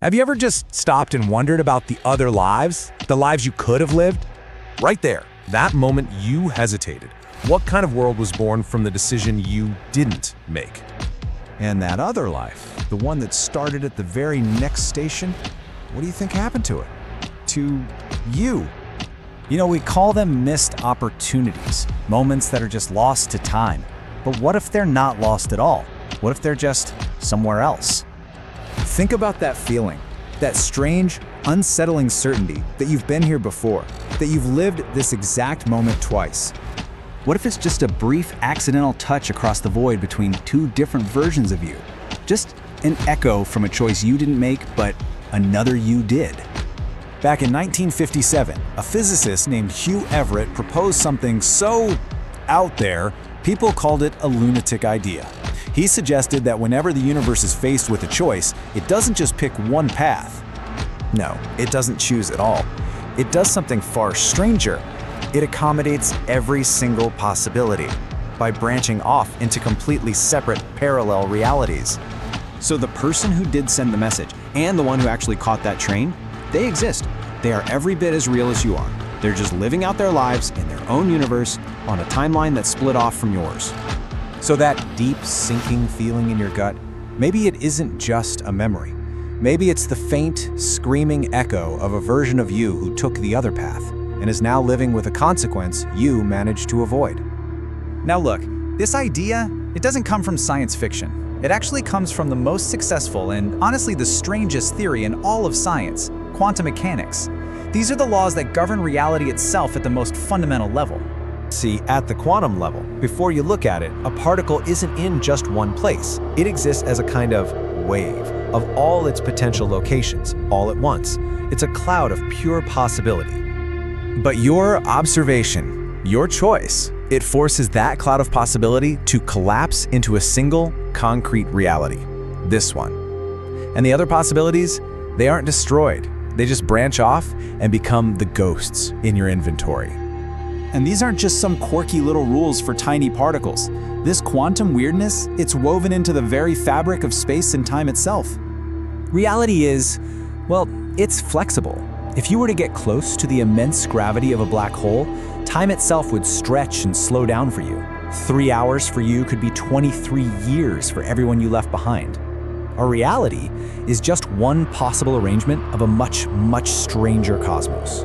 Have you ever just stopped and wondered about the other lives? The lives you could have lived? Right there, that moment you hesitated. What kind of world was born from the decision you didn't make? And that other life, the one that started at the very next station, what do you think happened to it? To you? You know, we call them missed opportunities, moments that are just lost to time. But what if they're not lost at all? What if they're just somewhere else? Think about that feeling, that strange, unsettling certainty that you've been here before, that you've lived this exact moment twice. What if it's just a brief accidental touch across the void between two different versions of you? Just an echo from a choice you didn't make, but another you did. Back in 1957, a physicist named Hugh Everett proposed something so out there, people called it a lunatic idea. He suggested that whenever the universe is faced with a choice, it doesn't just pick one path. No, it doesn't choose at all. It does something far stranger. It accommodates every single possibility by branching off into completely separate parallel realities. So the person who did send the message and the one who actually caught that train, they exist. They are every bit as real as you are. They're just living out their lives in their own universe on a timeline that's split off from yours. So that deep, sinking feeling in your gut, maybe it isn't just a memory. Maybe it's the faint, screaming echo of a version of you who took the other path and is now living with a consequence you managed to avoid. Now look, this idea, it doesn't come from science fiction. It actually comes from the most successful and honestly the strangest theory in all of science, quantum mechanics. These are the laws that govern reality itself at the most fundamental level. See, at the quantum level, before you look at it, a particle isn't in just one place. It exists as a kind of wave of all its potential locations, all at once. It's a cloud of pure possibility. But your observation, your choice, it forces that cloud of possibility to collapse into a single, concrete reality. This one. And the other possibilities, they aren't destroyed. They just branch off and become the ghosts in your inventory. And these aren't just some quirky little rules for tiny particles. This quantum weirdness, it's woven into the very fabric of space and time itself. Reality is, well, it's flexible. If you were to get close to the immense gravity of a black hole, time itself would stretch and slow down for you. 3 hours for you could be 23 years for everyone you left behind. Our reality is just one possible arrangement of a much, much stranger cosmos.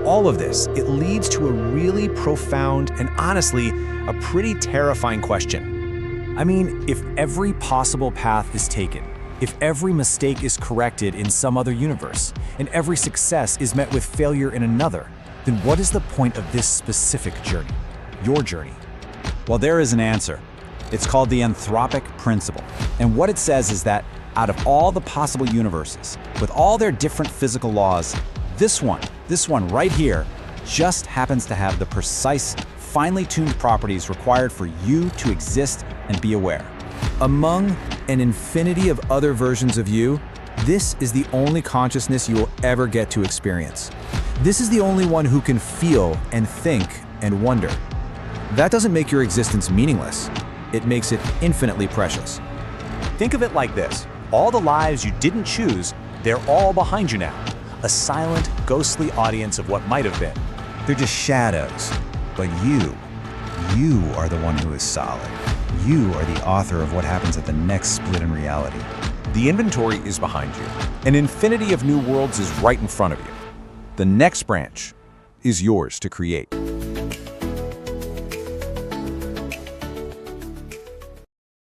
All of this, it leads to a really profound and honestly, a pretty terrifying question. I mean, if every possible path is taken, if every mistake is corrected in some other universe, and every success is met with failure in another, then what is the point of this specific journey, your journey? Well, there is an answer. It's called the anthropic principle. And what it says is that out of all the possible universes, with all their different physical laws, this one right here, just happens to have the precise, finely tuned properties required for you to exist and be aware. Among an infinity of other versions of you, this is the only consciousness you will ever get to experience. This is the only one who can feel and think and wonder. That doesn't make your existence meaningless. It makes it infinitely precious. Think of it like this. All the lives you didn't choose, they're all behind you now. A silent, ghostly audience of what might have been. They're just shadows. But you are the one who is solid. You are the author of what happens at the next split in reality. The inventory is behind you. An infinity of new worlds is right in front of you. The next branch is yours to create.